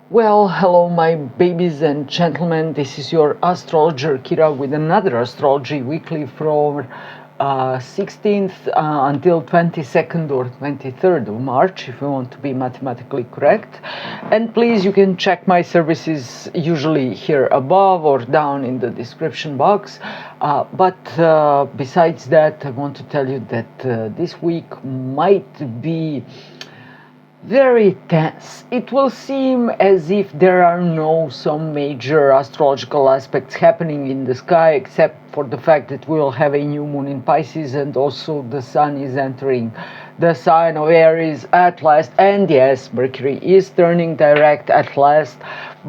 Well, hello, my babies and gentlemen. This is your astrologer Kira with another astrology weekly from 16th until 22nd or 23rd of March, if you want to be mathematically correct. And please, you can check my services usually here above or down in the description box. But besides that, I want to tell you that this week might be very tense. It will seem as if there are no some major astrological aspects happening in the sky, except for the fact that we will have a new moon in Pisces, and also the sun is entering the sign of Aries at last. And yes, Mercury is turning direct at last,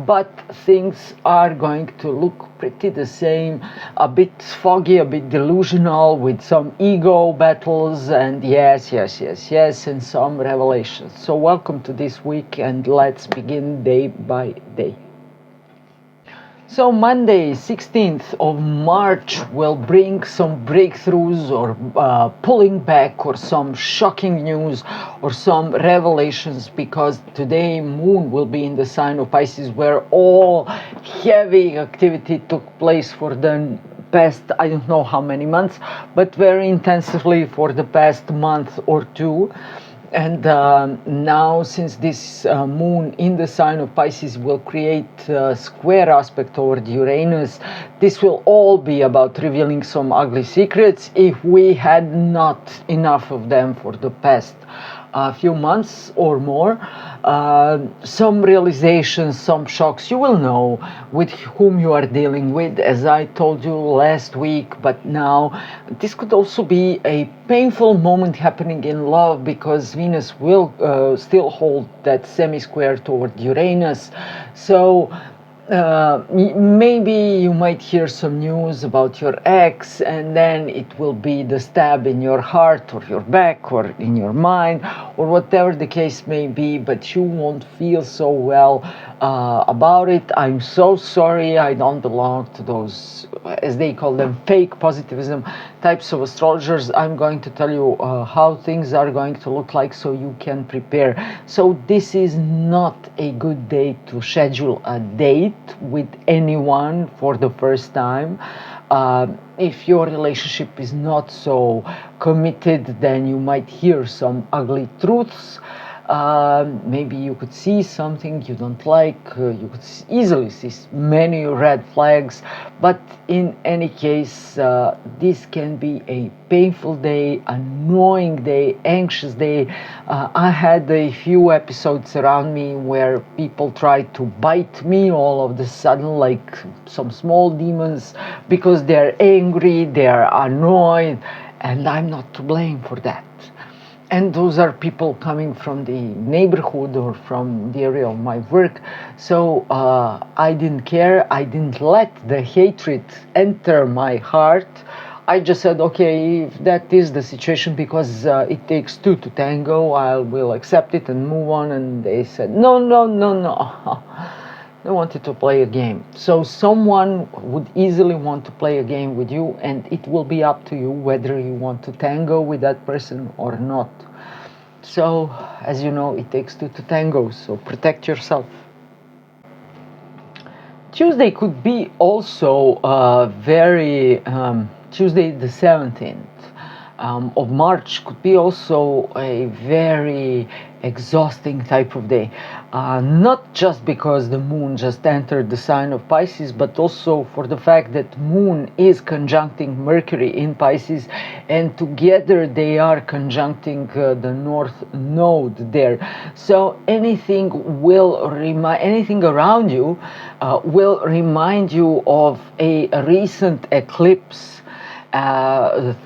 but things are going to look pretty the same, a bit foggy, a bit delusional, with some ego battles, and yes, and some revelations. So welcome to this week, and let's begin day by day. So Monday, 16th of March will bring some breakthroughs or pulling back or some shocking news or some revelations, because today Moon will be in the sign of Pisces, where all heavy activity took place for the past, I don't know how many months, but very intensively for the past month or two. And now, since this moon in the sign of Pisces will create a square aspect toward Uranus, this will all be about revealing some ugly secrets if we had not enough of them for the past few months or more. Some realizations, some shocks. You will know with whom you are dealing with, as I told you last week. But now this could also be a painful moment happening in love, because Venus will still hold that semi-square toward Uranus. So maybe you might hear some news about your ex, and then it will be the stab in your heart or your back or in your mind, or whatever the case may be, but you won't feel so well about it. I'm so sorry. I don't belong to those, as they call them, fake positivism types of astrologers. I'm going to tell you how things are going to look like, so you can prepare. So this is not a good day to schedule a date with anyone for the first time. If your relationship is not so committed, then you might hear some ugly truths. Maybe you could see something you don't like. You could easily see many red flags. But in any case, this can be a painful day, annoying day, anxious day. I had a few episodes around me where people tried to bite me all of a sudden, like some small demons, because they're angry, they're annoyed, and I'm not to blame for that. And those are people coming from the neighborhood or from the area of my work. So I didn't care. I didn't let the hatred enter my heart. I just said, okay, if that is the situation, because it takes two to tango, I will accept it and move on. And they said, no. They wanted to play a game. So someone would easily want to play a game with you, and it will be up to you whether you want to tango with that person or not. So, as you know, it takes two to tango, so protect yourself. Tuesday could be also Tuesday the 17th of March could be also a very exhausting type of day. Not just because the moon just entered the sign of Pisces, but also for the fact that moon is conjuncting Mercury in Pisces, and together they are conjuncting the north node there. So anything around you will remind you of a recent eclipse.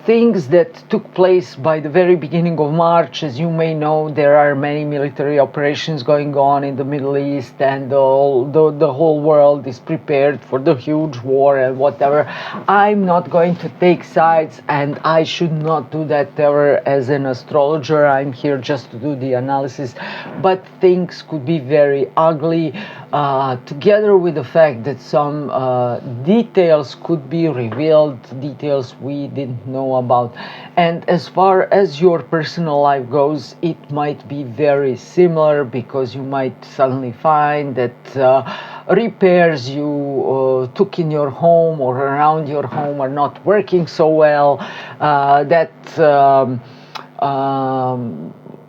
Things that took place by the very beginning of March. As you may know, there are many military operations going on in the Middle East, and the whole world is prepared for the huge war and whatever. I'm not going to take sides, and I should not do that ever as an astrologer. I'm here just to do the analysis, but things could be very ugly. together with the fact that some details could be revealed, details we didn't know about. And as far as your personal life goes, it might be very similar, because you might suddenly find that repairs you took in your home or around your home are not working so well, that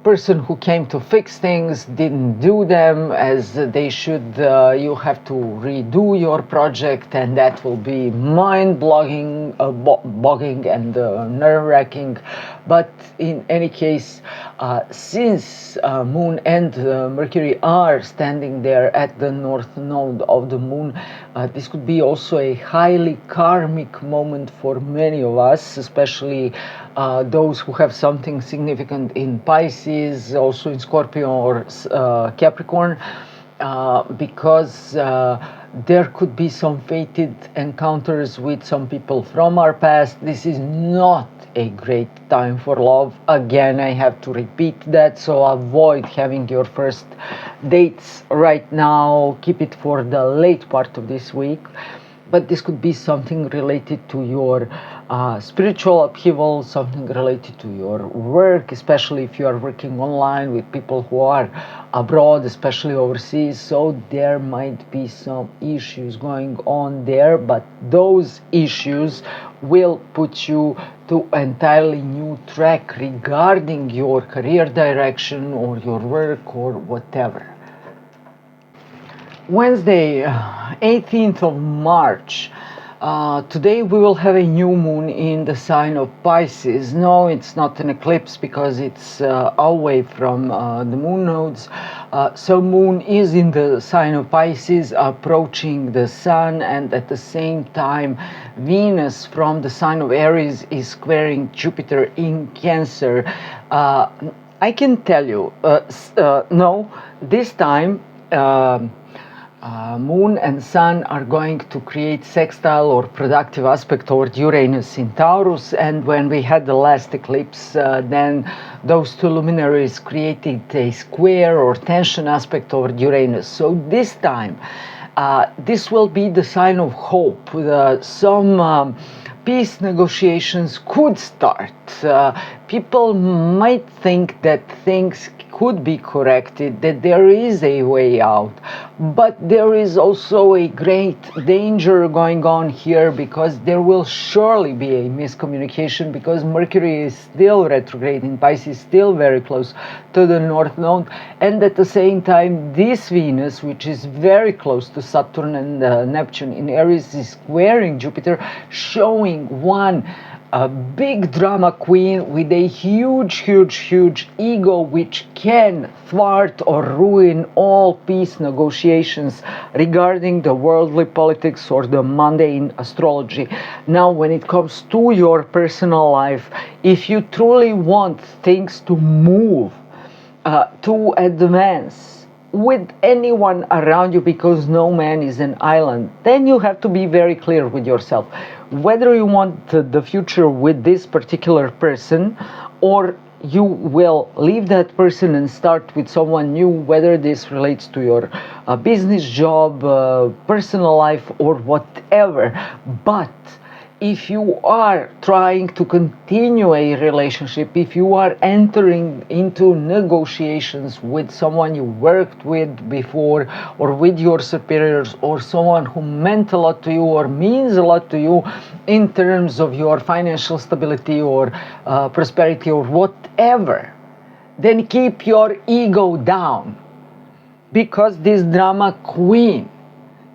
person who came to fix things didn't do them as they should. You have to redo your project, and that will be mind-boggling and nerve-wracking. But in any case, since Moon and Mercury are standing there at the north node of the Moon, this could be also a highly karmic moment for many of us, especially those who have something significant in Pisces, also in Scorpio or Capricorn, because there could be some fated encounters with some people from our past. This is not a great time for love. Again, I have to repeat that, so avoid having your first dates right now. Keep it for the late part of this week. But this could be something related to your spiritual upheaval, something related to your work, especially if you are working online with people who are abroad, especially overseas. So there might be some issues going on there, but those issues will put you to entirely new track regarding your career direction or your work or whatever. Wednesday, 18th of March. Today we will have a new moon in the sign of Pisces. No, it's not an eclipse because it's away from the moon nodes. So moon is in the sign of Pisces, approaching the sun, and at the same time Venus from the sign of Aries is squaring Jupiter in Cancer. I can tell you, no, this time Moon and Sun are going to create sextile or productive aspect toward Uranus in Taurus, and when we had the last eclipse, then those two luminaries created a square or tension aspect toward Uranus. So this time, this will be the sign of hope. Some peace negotiations could start. People might think that things could be corrected, that there is a way out, but there is also a great danger going on here, because there will surely be a miscommunication, because Mercury is still retrograde in Pisces, still very close to the north node, and at the same time this Venus, which is very close to Saturn and Neptune in Aries, is squaring Jupiter, showing a big drama queen with a huge ego, which can thwart or ruin all peace negotiations regarding the worldly politics or the mundane astrology. Now, when it comes to your personal life, if you truly want things to move, to advance with anyone around you, because no man is an island, then you have to be very clear with yourself whether you want the future with this particular person, or you will leave that person and start with someone new, whether this relates to your business, job, personal life, or whatever. But if you are trying to continue a relationship, if you are entering into negotiations with someone you worked with before, or with your superiors, or someone who meant a lot to you or means a lot to you in terms of your financial stability or prosperity or whatever, then keep your ego down, because this drama queen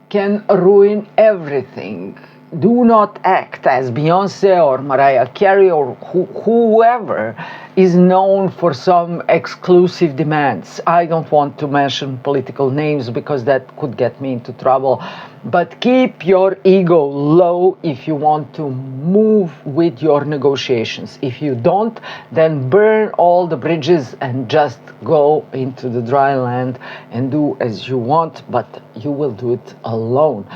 can ruin everything. Do not act as Beyonce or Mariah Carey or whoever is known for some exclusive demands. I don't want to mention political names because that could get me into trouble. But keep your ego low if you want to move with your negotiations. If you don't, then burn all the bridges and just go into the dry land and do as you want, but you will do it alone.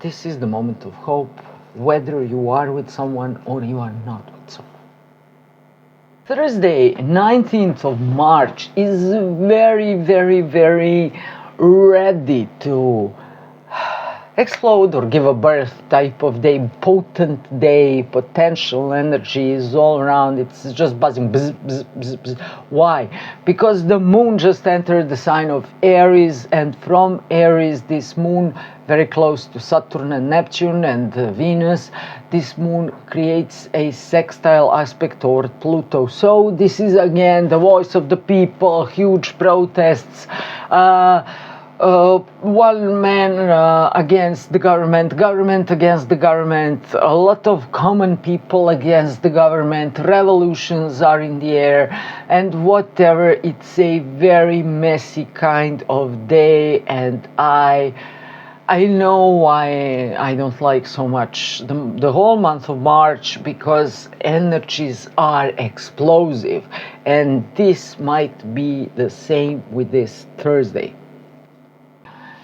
This is the moment of hope, whether you are with someone or you are not with someone. Thursday, 19th of March, is very ready to explode or give a birth type of day, potent day, potential energy is all around. It's just buzzing. Bzz, bzz, bzz, bzz. Why? Because the moon just entered the sign of Aries, and from Aries, this moon, very close to Saturn and Neptune and Venus, this moon creates a sextile aspect toward Pluto. So this is again the voice of the people, huge protests, one man against the government, government against the government, a lot of common people against the government, revolutions are in the air, and whatever. It's a very messy kind of day, and I know why I don't like so much the whole month of March, because energies are explosive, and this might be the same with this Thursday.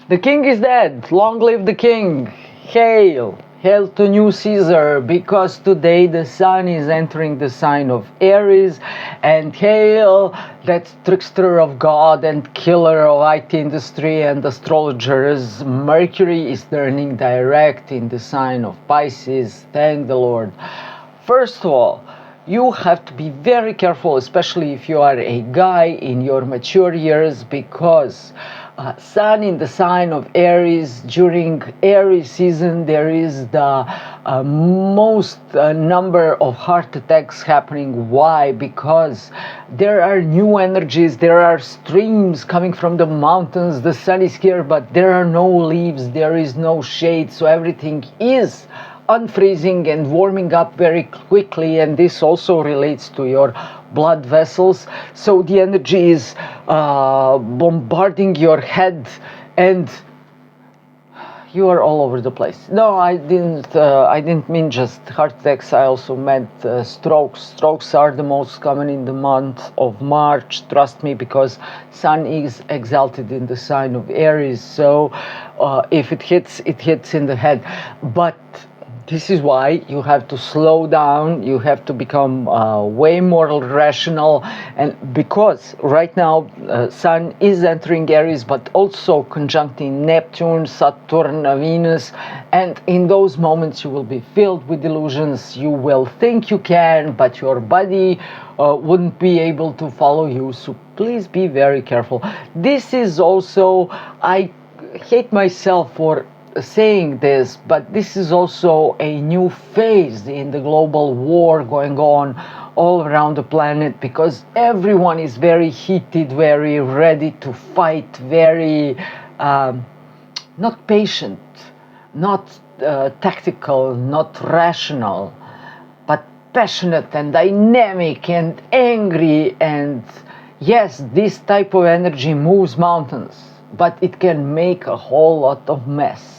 The king is dead. Long live the king. Hail. Hail to new Caesar, because today the sun is entering the sign of Aries, and hail that trickster of God and killer of IT industry and astrologers. Mercury is turning direct in the sign of Pisces. Thank the Lord. First of all, you have to be very careful, especially if you are a guy in your mature years, because Sun in the sign of Aries, during Aries season, there is the most number of heart attacks happening. Why? Because there are new energies, there are streams coming from the mountains, the sun is here, but there are no leaves, there is no shade, so everything is unfreezing and warming up very quickly, and this also relates to your blood vessels. So the energy is bombarding your head, and you are all over the place. No, I didn't mean just heart attacks. I also meant strokes. Strokes are the most common in the month of March. Trust me, because Sun is exalted in the sign of Aries. So if it hits in the head. But this is why you have to slow down, you have to become way more rational, and because right now Sun is entering Aries, but also conjuncting Neptune, Saturn, Venus, and in those moments you will be filled with delusions. You will think you can, but your body wouldn't be able to follow you, so please be very careful. This is also, I hate myself for saying this, but this is also a new phase in the global war going on all around the planet, because everyone is very heated, very ready to fight, very not patient, not tactical, not rational, but passionate and dynamic and angry. And yes, this type of energy moves mountains, but it can make a whole lot of mess.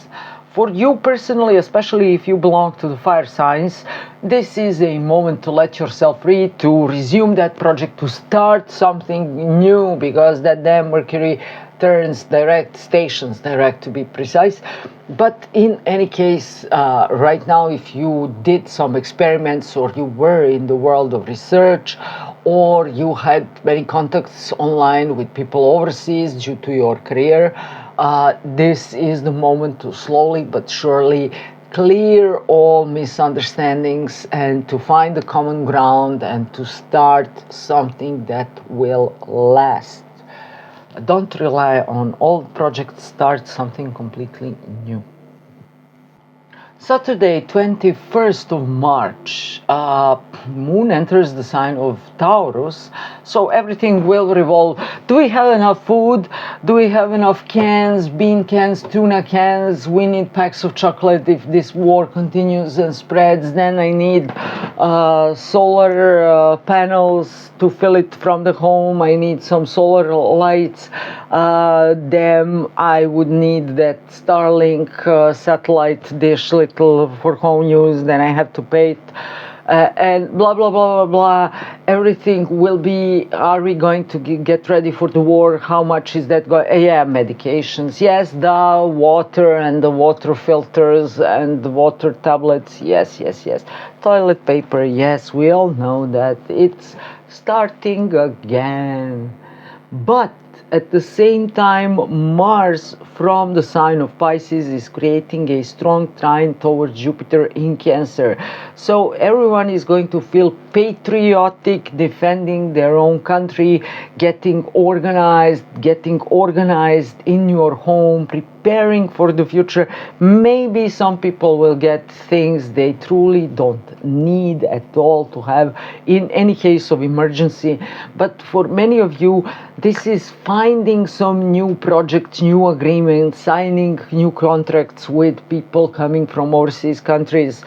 For you personally, especially if you belong to the fire signs, this is a moment to let yourself free, to resume that project, to start something new, because that damn Mercury turns direct, stations direct to be precise. But in any case, right now, if you did some experiments, or you were in the world of research, or you had many contacts online with people overseas due to your career, this is the moment to slowly but surely clear all misunderstandings and to find the common ground and to start something that will last. Don't rely on old projects, start something completely new. Saturday, 21st of March, Moon enters the sign of Taurus, so everything will revolve. Do we have enough food? Do we have enough cans, bean cans, tuna cans? We need packs of chocolate. If this war continues and spreads, then I need solar panels to fill it from the home. I need some solar lights. Then I would need that Starlink satellite dish little for home use. Then I have to pay it. And blah blah blah blah blah. Everything will be. Are we going to get ready for the war? How much is that going? Yeah, medications. Yes, the water and the water filters and the water tablets. Yes, yes, yes. Toilet paper. Yes, we all know that it's starting again. But at the same time, Mars from the sign of Pisces is creating a strong trine towards Jupiter in Cancer. So everyone is going to feel patriotic, defending their own country, getting organized in your home, preparing for the future. Maybe some people will get things they truly don't need at all to have in any case of emergency. But for many of you, this is finding some new projects, new agreements, signing new contracts with people coming from overseas countries,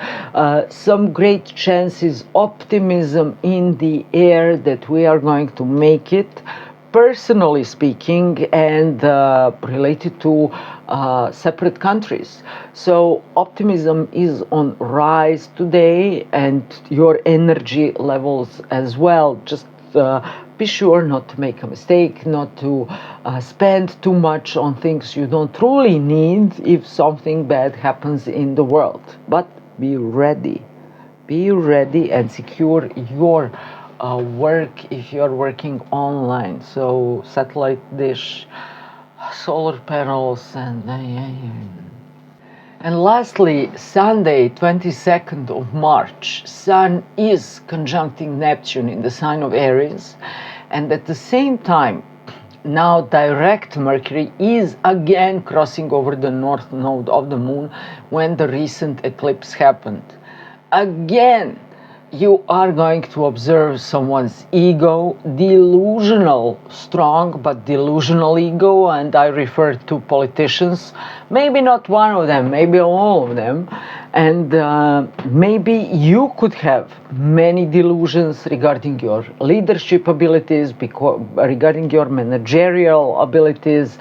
some great chances, optimism in the air that we are going to make it, personally speaking, and related to separate countries. So optimism is on rise today, and your energy levels as well. Just be sure not to make a mistake, not to spend too much on things you don't truly need if something bad happens in the world. But be ready. Be ready and secure your work if you're working online. So satellite dish, solar panels, and lastly, Sunday, 22nd of March, Sun is conjuncting Neptune in the sign of Aries, and at the same time, now direct Mercury is again crossing over the north node of the moon when the recent eclipse happened. Again, you are going to observe someone's ego, delusional, strong but delusional ego, and I refer to politicians, maybe not one of them, maybe all of them, and maybe you could have many delusions regarding your leadership abilities, regarding your managerial abilities.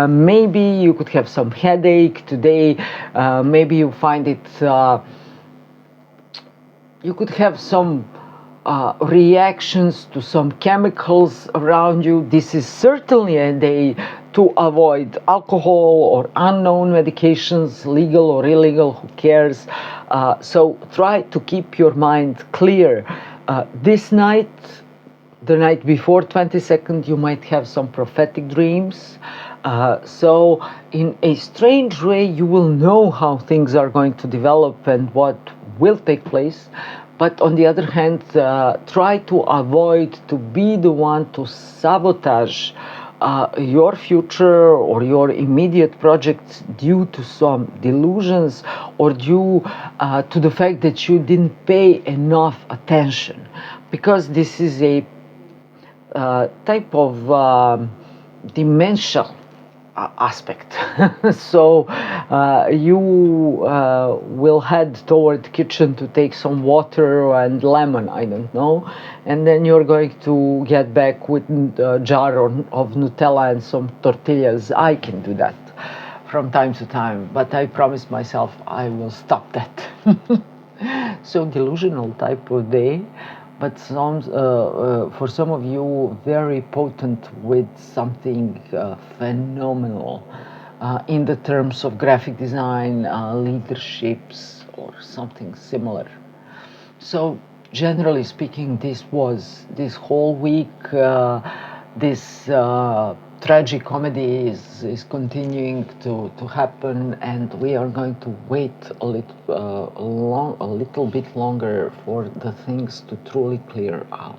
Maybe you could have some headache today, maybe you find it you could have some reactions to some chemicals around you. This is certainly a day to avoid alcohol or unknown medications, legal or illegal, who cares? So try to keep your mind clear. This night, the night before 22nd, you might have some prophetic dreams. So in a strange way, you will know how things are going to develop and what will take place. But on the other hand, try to avoid to be the one to sabotage your future or your immediate projects due to some delusions or due to the fact that you didn't pay enough attention, because this is a type of dementia aspect. So you will head toward the kitchen to take some water and lemon, I don't know, and then you're going to get back with a jar of Nutella and some tortillas. I can do that from time to time, but I promised myself I will stop that. So delusional type of day, but some, for some of you, very potent with something phenomenal in the terms of graphic design, leaderships, or something similar. So generally speaking, this whole week, this tragic comedy is continuing to happen, and we are going to wait a little bit longer for the things to truly clear out.